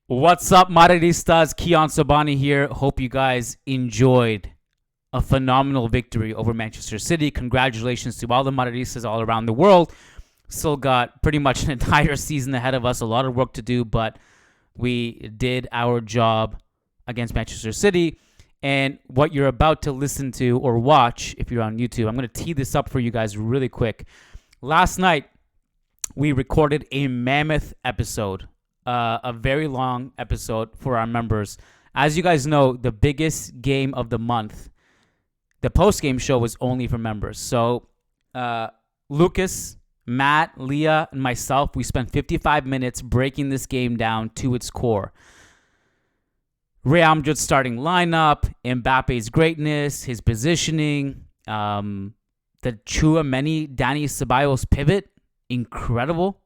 What's up, Madridistas? Kian Sobani here. Hope you guys enjoyed a phenomenal victory over Manchester City. Congratulations to all the Madridistas all around the world. Still got pretty much an entire season ahead of us, a lot of work to do, but we did our job against Manchester City. And what you're about to listen to or watch, if you're on YouTube, I'm going to tee this up for you guys really quick. Last night, we recorded a mammoth episode, a very long episode for our members. As you guys know, the biggest game of the month, the post-game show, was only for members. So Lucas, Matt, Leah, and myself, we spent 55 minutes breaking this game down to its core. Real Madrid's starting lineup, Mbappe's greatness, his positioning, the Tchouaméni, Dani Ceballos pivot, incredible.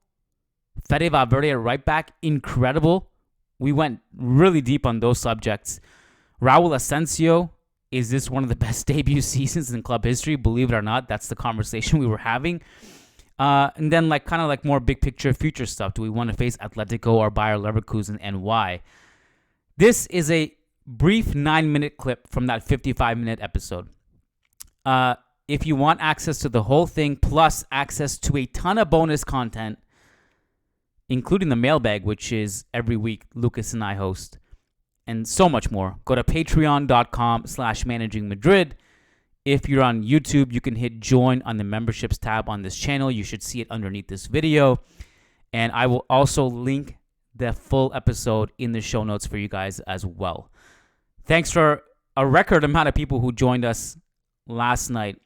Fede Valverde at right back, incredible. We went really deep on those subjects. Raul Asensio, is this one of the best debut seasons in club history? Believe it or not, that's the conversation we were having. And then kind of more big picture future stuff. Do we want to face Atletico or Bayer Leverkusen, and why? This is a brief 9-minute clip from that 55-minute episode. If you want access to the whole thing, plus access to a ton of bonus content, including the mailbag, which is every week Lucas and I host, and so much more, go to patreon.com/managingmadrid. If you're on YouTube, you can hit join on the memberships tab on this channel. You should see it underneath this video. And I will also link the full episode in the show notes for you guys as well. Thanks for a record amount of people who joined us last night.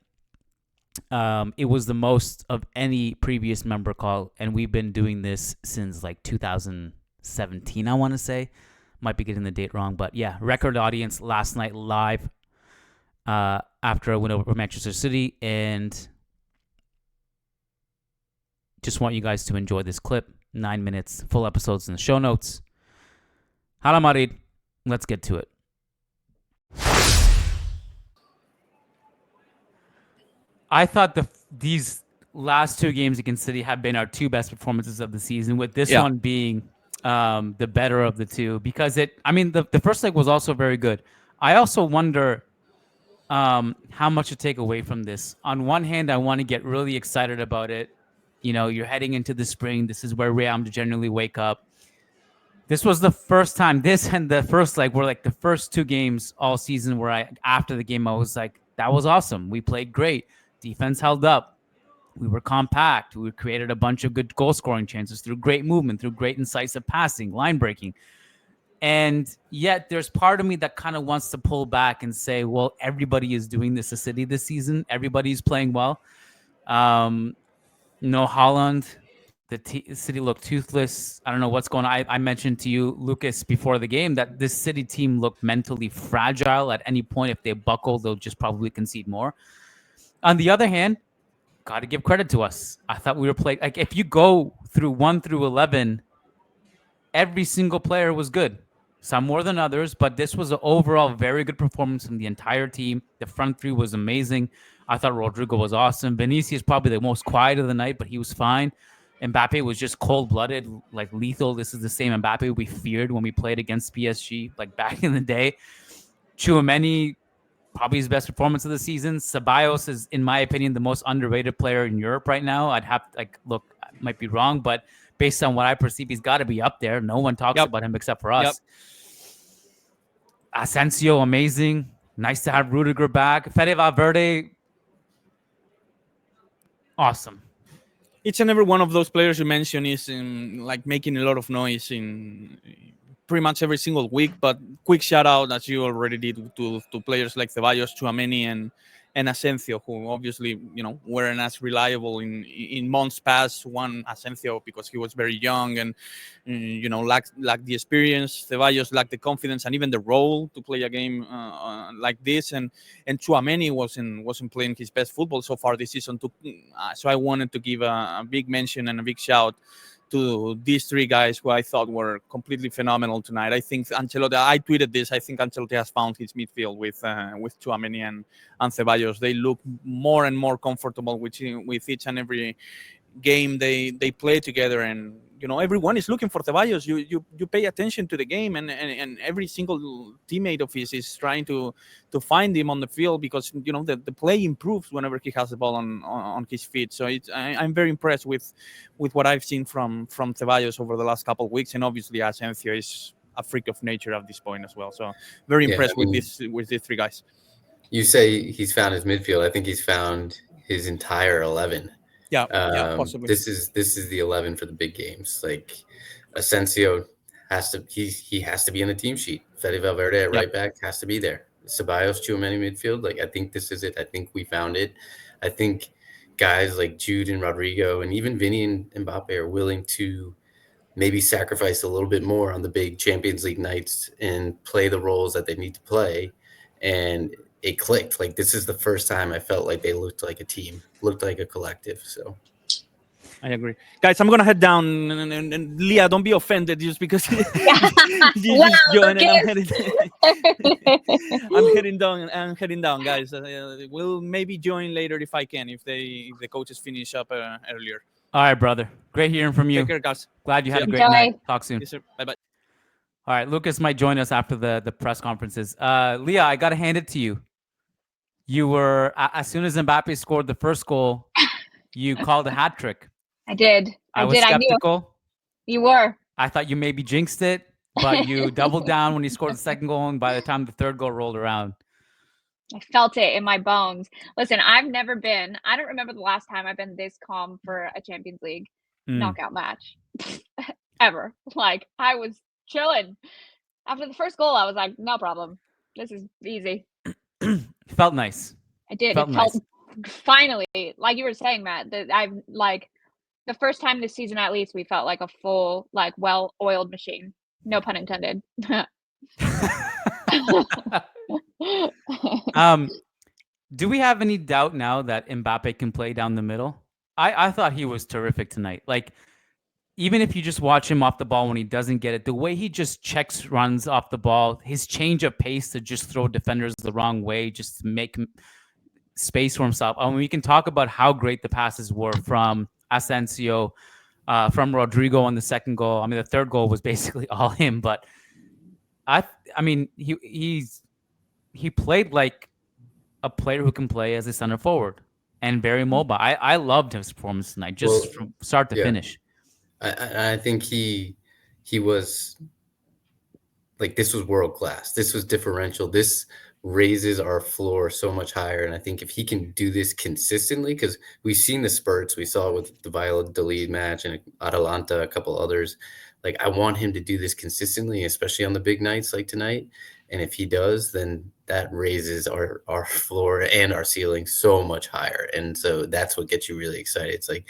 It was the most of any previous member call, and we've been doing this since 2017, I want to say. Might be getting the date wrong, but yeah, record audience last night live after I went over Manchester City, and just want you guys to enjoy this clip. 9 minutes, full episodes in the show notes. Hala Madrid, let's get to it. I thought these last two games against City have been our two best performances of the season, with this one being the better of the two, because the first leg was also very good. I also wonder how much to take away from this. On one hand, I want to get really excited about it. You know, you're heading into the spring. This is where Real Madrid generally wake up. This was the first time, this and the first leg were the first two games all season where after the game, I was like, that was awesome. We played great. Defense held up. We were compact. We created a bunch of good goal scoring chances through great movement, through great incisive passing, line breaking. And yet there's part of me that kind of wants to pull back and say, well, everybody is doing this to City this season. Everybody's playing well. No Haaland. City looked toothless. I don't know what's going on. I mentioned to you, Lucas, before the game that this City team looked mentally fragile. At any point, if they buckle, they'll just probably concede more. On the other hand, got to give credit to us. I thought we were playing, if you go through 1 through 11, every single player was good. Some more than others, but this was an overall very good performance from the entire team. The front three was amazing. I thought Rodrigo was awesome. Vinicius probably the most quiet of the night, but he was fine. Mbappe was just cold-blooded, lethal. This is the same Mbappe we feared when we played against PSG, back in the day. Tchouaméni, probably his best performance of the season. Ceballos is, in my opinion, the most underrated player in Europe right now. I'd have to, look, I might be wrong, but based on what I perceive, he's got to be up there. No one talks about him except for us. Asensio, amazing. Nice to have Rudiger back. Fede Valverde, awesome. Each and every one of those players you mentioned is making a lot of noise in pretty much every single week. But quick shout out, as you already did, to players like Ceballos, Tchouaméni, and Asensio, who obviously weren't as reliable in months past. One, Asensio, because he was very young and lacked the experience. Ceballos lacked the confidence and even the role to play a game like this. And Tchouaméni wasn't playing his best football so far this season. So I wanted to give a big mention and a big shout to these three guys who I thought were completely phenomenal tonight. I think Ancelotti, I tweeted this, I think Ancelotti has found his midfield with Tchouaméni and Ceballos. They look more and more comfortable with each and every game they play together, and everyone is looking for Ceballos. You pay attention to the game, and every single teammate of his is trying to find him on the field, because the play improves whenever he has the ball on his feet. So I'm very impressed with what I've seen from Ceballos over the last couple of weeks, and obviously Asensio is a freak of nature at this point as well. So very Yeah, I impressed with mean, these three guys. you say he's found his midfield. I think he's found his entire 11. Yeah, yeah, possibly. This is the 11 for the big games. Like Asensio he has to be in the team sheet. Fede Valverde at Yeah. right back has to be there. Ceballos, Tchouaméni midfield. Like I think this is it. I think we found it. I think guys like Jude and Rodrigo and even Vinny and Mbappe are willing to maybe sacrifice a little bit more on the big Champions League nights and play the roles that they need to play. And it clicked. Like this is the first time I felt like they looked like a team, looked like a collective. So I agree, guys. I'm gonna head down, and Leah, don't be offended just because you just joined, and I'm heading down. I'm heading down, guys. We'll maybe join later if I can, if the coaches finish up earlier. All right, brother. Great hearing from you. Take care, guys. Glad you had a great Enjoy. night. Talk soon. Yes, sir. Bye bye. All right, Lucas might join us after the press conferences. Leah, I gotta hand it to you. You were as soon as Mbappe scored the first goal, you called a hat trick. I did. I was did. I knew skeptical. you were. I thought you maybe jinxed it, but you doubled down when you scored the second goal, and by the time the third goal rolled around, I felt it in my bones. Listen, I don't remember the last time I've been this calm for a Champions League knockout match ever. Like, I was chilling. After the first goal, I was like, no problem. This is easy. felt nice. I did. Felt It felt finally, like you were saying, Matt, that I've like the first time this season, at least, we felt like a full, like, well-oiled machine. No pun intended. Do we have any doubt now that Mbappe can play down the middle? I thought he was terrific tonight. Like, even if you just watch him off the ball when he doesn't get it, the way he just checks runs off the ball, his change of pace to just throw defenders the wrong way, just to make space for himself. I mean, we can talk about how great the passes were from Asensio, from Rodrigo on the second goal. I mean, the third goal was basically all him, but I mean, he played like a player who can play as a center forward and very mobile. I loved his performance tonight, just from start to finish. I think he was like, this was world class. This was differential. This raises our floor so much higher. And I think if he can do this consistently, because we've seen the spurts, we saw it with the Valladolid match and Atalanta, a couple others. Like, I want him to do this consistently, especially on the big nights like tonight. And if he does, then that raises our floor and our ceiling so much higher. And so that's what gets you really excited. It's like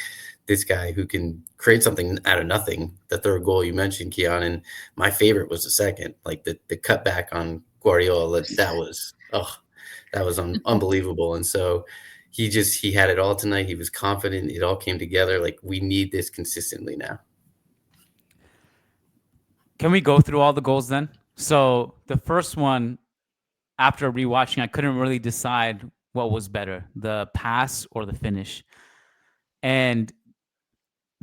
this guy who can create something out of nothing. The third goal you mentioned, Keon, and my favorite was the second, like the cutback on Guardiola. That was unbelievable. And so he had it all tonight. He was confident. It all came together. Like, we need this consistently now. Can we go through all the goals then? So the first one, after rewatching, I couldn't really decide what was better, the pass or the finish. And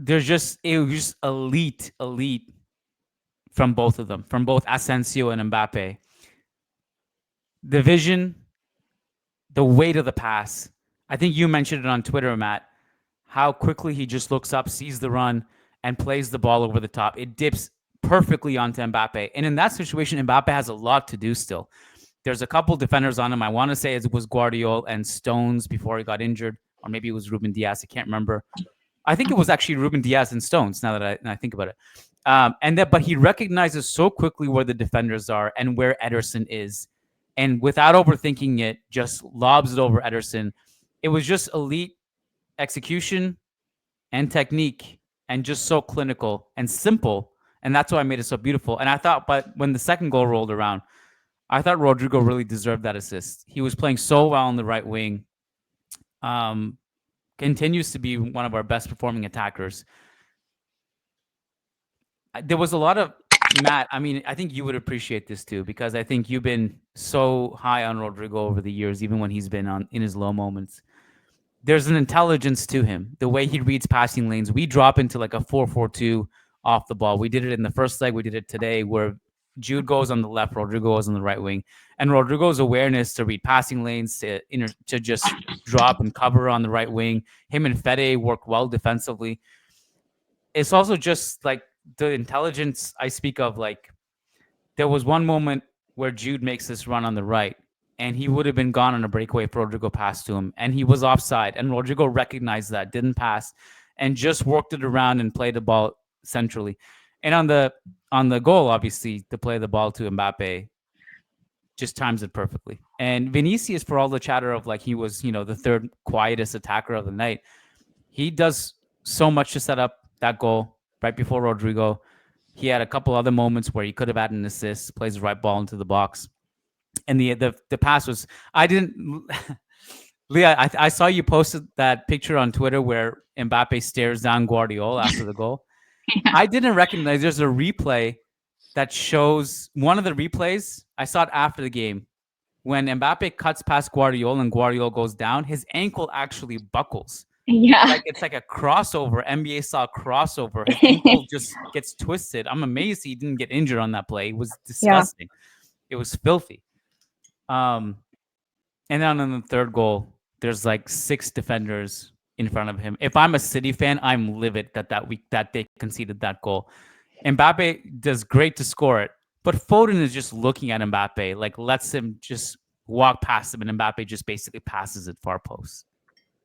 it was just elite from both of them, from both Asensio and Mbappe. The vision, the weight of the pass. I think you mentioned it on Twitter, Matt, how quickly he just looks up, sees the run, and plays the ball over the top. It dips perfectly onto Mbappe. And in that situation, Mbappe has a lot to do still. There's a couple defenders on him. I want to say it was Guardiola and Stones before he got injured, or maybe it was Ruben Diaz. I can't remember. I think it was actually Ruben Diaz and Stones, now that I think about it. But he recognizes so quickly where the defenders are and where Ederson is. And without overthinking it, just lobs it over Ederson. It was just elite execution and technique and just so clinical and simple. And that's why I made it so beautiful. And I thought, but when the second goal rolled around, I thought Rodrigo really deserved that assist. He was playing so well on the right wing. Continues to be one of our best performing attackers. There was a lot of, Matt, I mean, I think you would appreciate this too, because I think you've been so high on Rodrigo over the years, even when he's been in his low moments. There's an intelligence to him, the way he reads passing lanes. We drop into like a 4-4-2 off the ball. We did it in the first leg. We did it today where Jude goes on the left, Rodrigo goes on the right wing. And Rodrigo's awareness to read passing lanes, to just drop and cover on the right wing. Him and Fede work well defensively. It's also just like the intelligence I speak of. Like, there was one moment where Jude makes this run on the right, and he would have been gone on a breakaway if Rodrigo passed to him, and he was offside. And Rodrigo recognized that, didn't pass, and just worked it around and played the ball centrally. And on the goal, obviously, to play the ball to Mbappe, just times it perfectly. And Vinicius, for all the chatter of like he was, the third quietest attacker of the night, he does so much to set up that goal right before Rodrigo. He had a couple other moments where he could have had an assist, plays the right ball into the box. And the pass was, I didn't, Leah, I saw you posted that picture on Twitter where Mbappe stares down Guardiola after the goal. Yeah. I didn't recognize there's a replay that shows one of the replays. I saw it after the game when Mbappe cuts past Guardiola and Guardiola goes down. His ankle actually buckles. Yeah. It's like a crossover, NBA style crossover. His ankle just gets twisted. I'm amazed he didn't get injured on that play. It was disgusting. It was filthy. And then on the third goal, there's like 6 defenders in front of him. If I'm a City fan, I'm livid that they conceded that goal. Mbappe does great to score it, but Foden is just looking at Mbappe, like lets him just walk past him, and Mbappe just basically passes it far post.